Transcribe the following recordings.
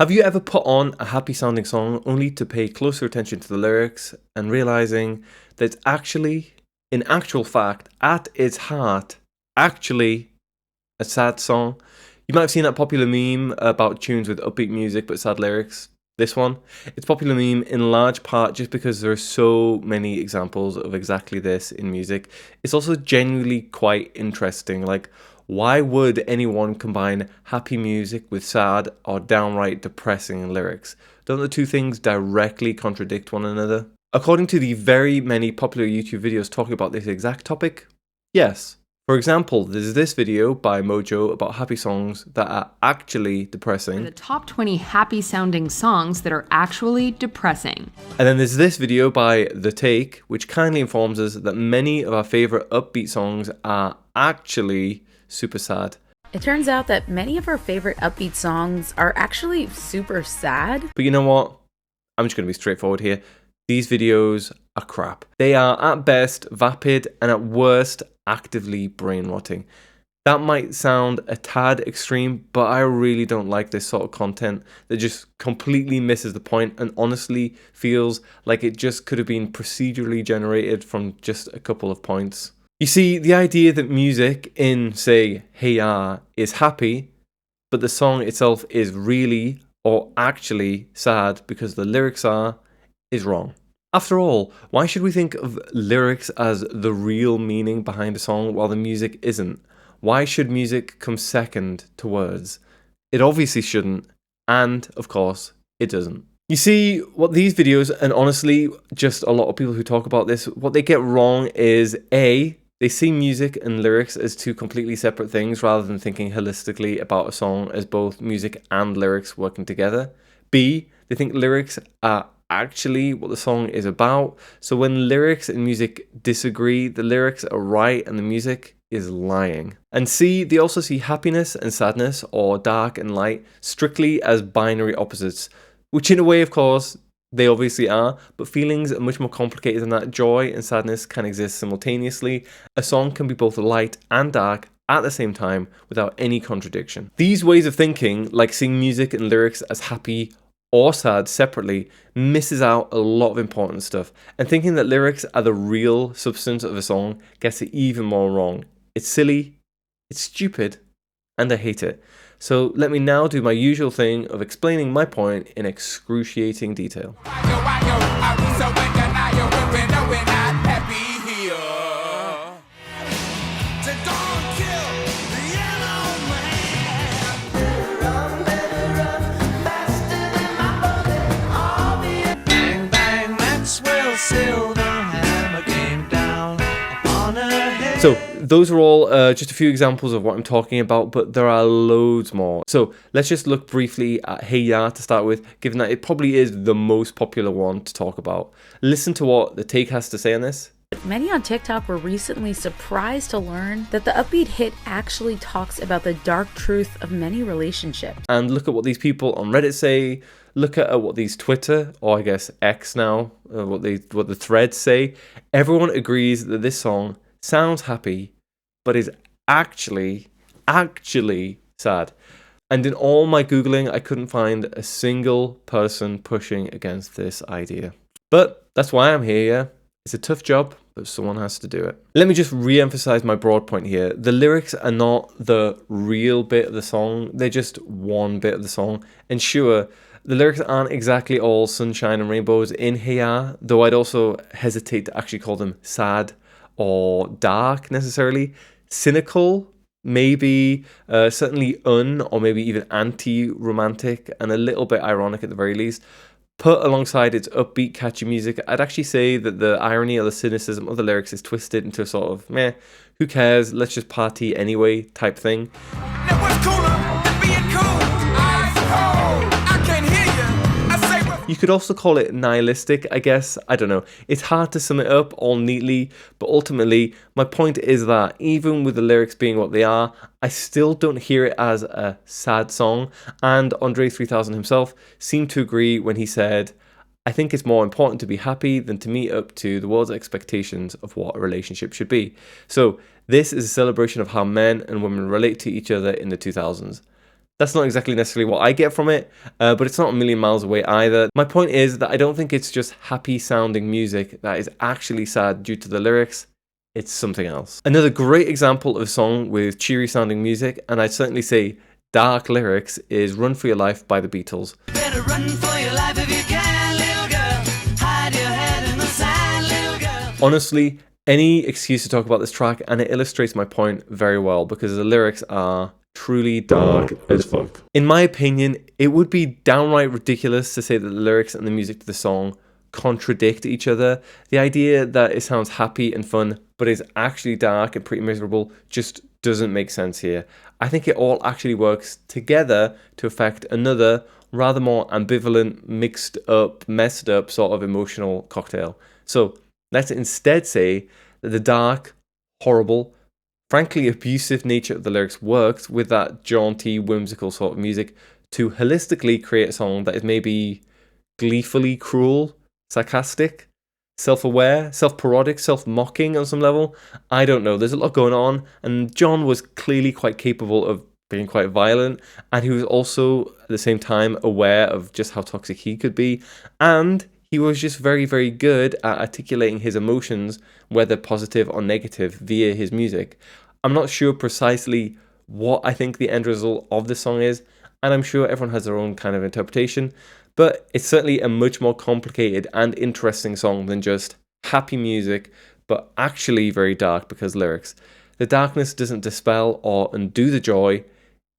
Have you ever put on a happy sounding song only to pay closer attention to the lyrics and realizing that it's actually, in actual fact, at its heart, actually a sad song? You might have seen that popular meme about tunes with upbeat music but sad lyrics. This one, it's popular meme in large part just because there are so many examples of exactly this in music. It's also genuinely quite interesting. Like, why would anyone combine happy music with sad or downright depressing lyrics? Don't the two things directly contradict one another? According to the very many popular YouTube videos talking about this exact topic, yes. For example, there's this video by Mojo about happy songs that are actually depressing. The top 20 happy sounding songs that are actually depressing. And then there's this video by The Take, which kindly informs us that many of our favorite upbeat songs are actually super sad. It turns out that many of our favorite upbeat songs are actually super sad. But you know what? I'm just going to be straightforward here. These videos are crap. They are at best vapid and at worst actively brain-rotting. That might sound a tad extreme, but I really don't like this sort of content that just completely misses the point and honestly feels like it just could have been procedurally generated from just a couple of points. You see, the idea that music in, say, Hey Ya is happy, but the song itself is really or actually sad because the lyrics are, is wrong. After all, why should we think of lyrics as the real meaning behind a song while the music isn't? Why should music come second to words? It obviously shouldn't, and of course, it doesn't. You see, what these videos, and honestly, just a lot of people who talk about this, what they get wrong is A, they see music and lyrics as two completely separate things rather than thinking holistically about a song as both music and lyrics working together. B, they think lyrics are actually what the song is about. So when lyrics and music disagree, the lyrics are right and the music is lying. And C, they also see happiness and sadness, or dark and light, strictly as binary opposites, which in a way, of course, they obviously are, but feelings are much more complicated than that. Joy and sadness can exist simultaneously. A song can be both light and dark at the same time without any contradiction. These ways of thinking, like seeing music and lyrics as happy or sad separately, misses out a lot of important stuff, and thinking that lyrics are the real substance of a song gets it even more wrong. It's silly, it's stupid, and I hate it. So let me now do my usual thing of explaining my point in excruciating detail. So those are all just a few examples of what I'm talking about, but there are loads more. So let's just look briefly at Hey Ya to start with, given that it probably is the most popular one to talk about. Listen to what The Take has to say on this. Many on TikTok were recently surprised to learn that the upbeat hit actually talks about the dark truth of many relationships. And look at what these people on Reddit say. Look at what these Twitter, or I guess X now, what the threads say. Everyone agrees that this song sounds happy, but is actually sad. And in all my Googling, I couldn't find a single person pushing against this idea. But that's why I'm here, yeah? It's a tough job, but someone has to do it. Let me just re-emphasize my broad point here. The lyrics are not the real bit of the song. They're just one bit of the song. And sure, the lyrics aren't exactly all sunshine and rainbows in Hey Ya, though I'd also hesitate to actually call them sad or dark necessarily. Cynical, maybe, certainly or maybe even anti-romantic, and a little bit ironic at the very least. Put alongside its upbeat, catchy music, I'd actually say that the irony or the cynicism of the lyrics is twisted into a sort of, meh, who cares, let's just party anyway type thing. Now what's cooler than being cool? Ice cold, I can't hear you. I say what. You could also call it nihilistic, I guess. I don't know. It's hard to sum it up all neatly, but ultimately, my point is that even with the lyrics being what they are, I still don't hear it as a sad song. And Andre 3000 himself seemed to agree when he said, I think it's more important to be happy than to meet up to the world's expectations of what a relationship should be. So this is a celebration of how men and women relate to each other in the 2000s. That's not exactly necessarily what I get from it, but it's not a million miles away either. My point is that I don't think it's just happy sounding music that is actually sad due to the lyrics. It's something else. Another great example of a song with cheery sounding music, and I'd certainly say dark lyrics, is Run For Your Life by the Beatles. Better run for your life if you can, little girl. Hide your head in the sand, little girl. Honestly, any excuse to talk about this track, and it illustrates my point very well because the lyrics are truly dark as fuck. In my opinion, it would be downright ridiculous to say that the lyrics and the music to the song contradict each other. The idea that it sounds happy and fun but is actually dark and pretty miserable just doesn't make sense here. I think it all actually works together to affect another rather more ambivalent, mixed up, messed up sort of emotional cocktail. So let's instead say that the dark, horrible, frankly abusive nature of the lyrics works with that jaunty, whimsical sort of music to holistically create a song that is maybe gleefully cruel, sarcastic, self-aware, self-parodic, self-mocking on some level. I don't know. There's a lot going on, and John was clearly quite capable of being quite violent, and he was also at the same time aware of just how toxic he could be, and he was just very, very good at articulating his emotions, whether positive or negative, via his music. I'm not sure precisely what I think the end result of this song is, and I'm sure everyone has their own kind of interpretation, but it's certainly a much more complicated and interesting song than just happy music, but actually very dark because lyrics. The darkness doesn't dispel or undo the joy,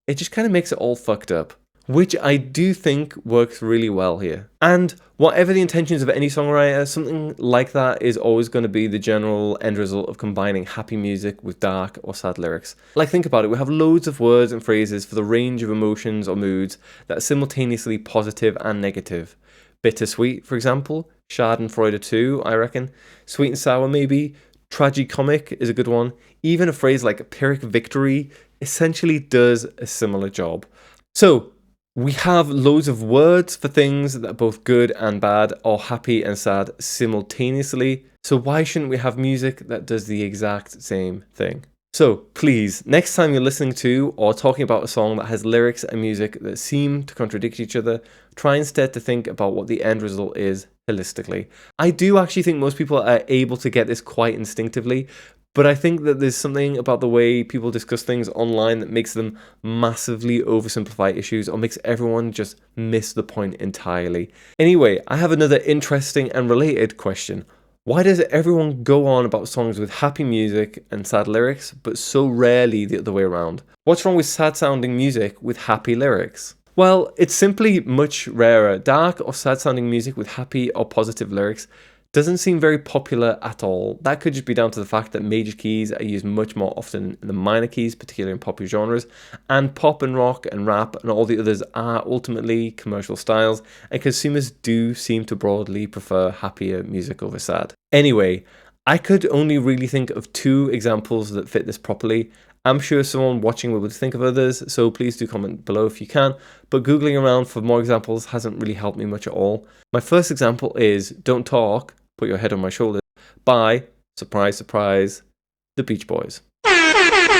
it just kind of makes it all fucked up, which I do think works really well here. And whatever the intentions of any songwriter, something like that is always going to be the general end result of combining happy music with dark or sad lyrics. Like, think about it, we have loads of words and phrases for the range of emotions or moods that are simultaneously positive and negative. Bittersweet, for example, Schadenfreude too, I reckon. Sweet and sour maybe. Tragicomic is a good one. Even a phrase like Pyrrhic victory essentially does a similar job. So, we have loads of words for things that are both good and bad, or happy and sad simultaneously. So why shouldn't we have music that does the exact same thing? So please, next time you're listening to or talking about a song that has lyrics and music that seem to contradict each other, try instead to think about what the end result is holistically. I do actually think most people are able to get this quite instinctively, but I think that there's something about the way people discuss things online that makes them massively oversimplify issues or makes everyone just miss the point entirely. Anyway, I have another interesting and related question. Why does everyone go on about songs with happy music and sad lyrics, but so rarely the other way around? What's wrong with sad sounding music with happy lyrics? Well, it's simply much rarer. Dark or sad sounding music with happy or positive lyrics doesn't seem very popular at all. That could just be down to the fact that major keys are used much more often than minor keys, particularly in popular genres, and pop and rock and rap and all the others are ultimately commercial styles, and consumers do seem to broadly prefer happier music over sad. Anyway, I could only really think of 2 examples that fit this properly. I'm sure someone watching will think of others, so please do comment below if you can, but googling around for more examples hasn't really helped me much at all. My first example is Don't Talk, Put Your Head on My Shoulder by, surprise, surprise, the Beach Boys. I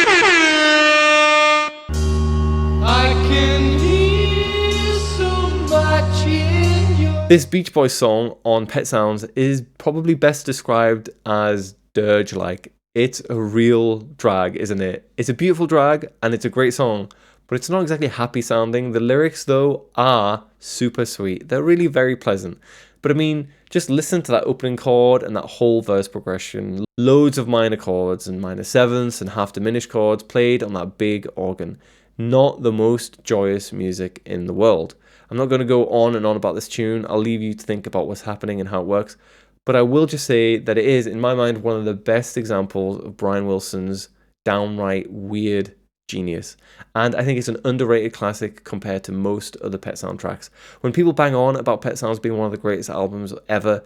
can hear so much in your... This Beach Boys song on Pet Sounds is probably best described as dirge-like. It's a real drag, isn't it? It's a beautiful drag and it's a great song, but it's not exactly happy sounding. The lyrics, though, are super sweet. They're really very pleasant. But I mean, just listen to that opening chord and that whole verse progression. Loads of minor chords and minor sevenths and half diminished chords played on that big organ. Not the most joyous music in the world. I'm not going to go on and on about this tune. I'll leave you to think about what's happening and how it works. But I will just say that it is, in my mind, one of the best examples of Brian Wilson's downright weird genius. And I think it's an underrated classic compared to most other Pet soundtracks. When people bang on about Pet Sounds being one of the greatest albums ever,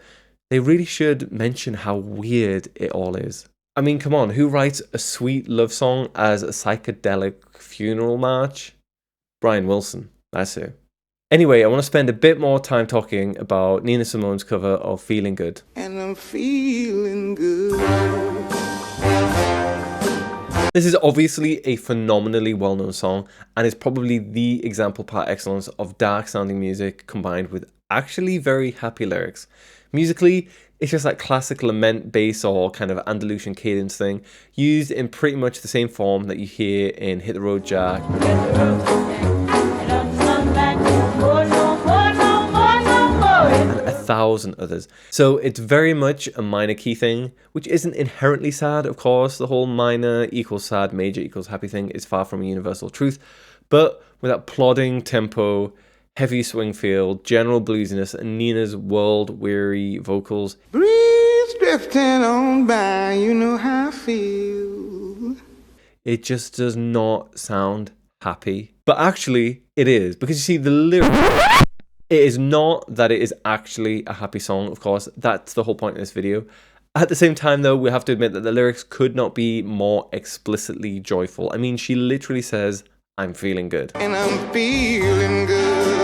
they really should mention how weird it all is. I mean, come on, who writes a sweet love song as a psychedelic funeral march? Brian Wilson, that's who. Anyway, I want to spend a bit more time talking about Nina Simone's cover of Feeling Good. And I'm feeling good. This is obviously a phenomenally well-known song and is probably the example par excellence of dark-sounding music combined with actually very happy lyrics. Musically, it's just that classic lament bass or kind of Andalusian cadence thing, used in pretty much the same form that you hear in Hit the Road Jack and 1,000 others. So it's very much a minor key thing, which isn't inherently sad, of course. The whole minor equals sad, major equals happy thing is far from a universal truth. But with that plodding tempo, heavy swing feel, general bluesiness, and Nina's world-weary vocals, Breeze drifting on by, you know how I feel. it just does not sound happy. But actually, it is. Because you see, the lyrics... It is not that it is actually a happy song, of course. That's the whole point of this video. At the same time, though, we have to admit that the lyrics could not be more explicitly joyful. I mean, she literally says, I'm feeling good. And I'm feeling good.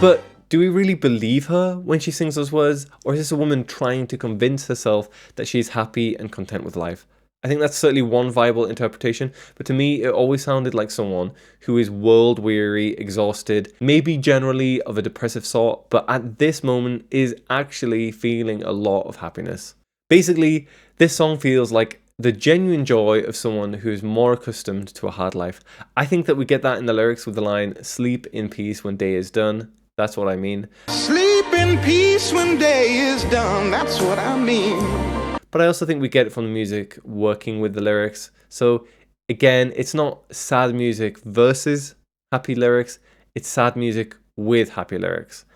But do we really believe her when she sings those words? Or is this a woman trying to convince herself that she's happy and content with life? I think that's certainly one viable interpretation, but to me it always sounded like someone who is world weary, exhausted, maybe generally of a depressive sort, but at this moment is actually feeling a lot of happiness. Basically, this song feels like the genuine joy of someone who is more accustomed to a hard life. I think that we get that in the lyrics with the line, sleep in peace when day is done. That's what I mean. Sleep in peace when day is done, that's what I mean. But I also think we get it from the music working with the lyrics. So again, it's not sad music versus happy lyrics. It's sad music with happy lyrics.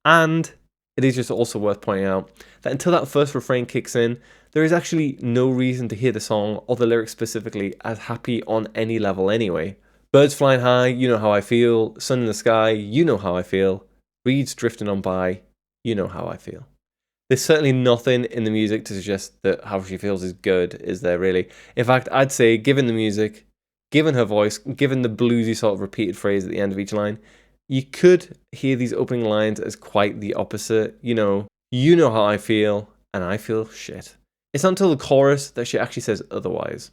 And it is just also worth pointing out that until that first refrain kicks in, there is actually no reason to hear the song or the lyrics specifically as happy on any level anyway. Birds flying high, you know how I feel. Sun in the sky, you know how I feel. Reeds drifting on by, you know how I feel. There's certainly nothing in the music to suggest that how she feels is good, is there really? In fact, I'd say given the music, given her voice, given the bluesy sort of repeated phrase at the end of each line, you could hear these opening lines as quite the opposite. You know how I feel, and I feel shit. It's not until the chorus that she actually says otherwise.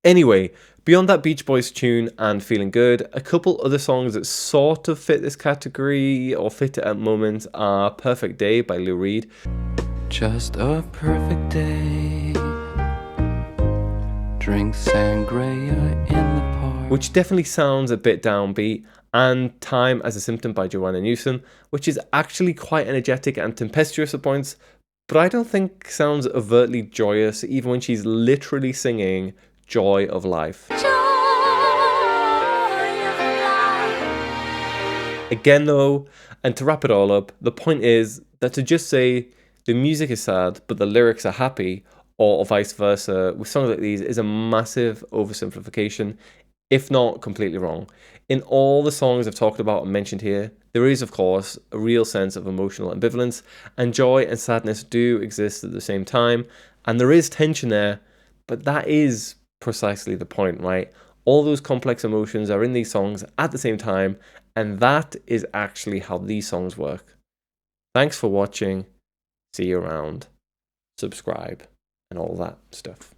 Anyway, beyond that Beach Boys tune and Feeling Good, a couple other songs that sort of fit this category or fit it at moments are Perfect Day by Lou Reed. Just a perfect day. Drink sangria in the park. Which definitely sounds a bit downbeat, and Time as a Symptom by Joanna Newsom, which is actually quite energetic and tempestuous at points, but I don't think sounds overtly joyous even when she's literally singing Joy of Life. Again though, and to wrap it all up, the point is that to just say the music is sad but the lyrics are happy, or vice versa, with songs like these is a massive oversimplification, if not completely wrong. In all the songs I've talked about and mentioned here, there is of course a real sense of emotional ambivalence, and joy and sadness do exist at the same time, and there is tension there, but that is precisely the point, right? All those complex emotions are in these songs at the same time, and that is actually how these songs work. Thanks for watching. See you around. Subscribe and all that stuff.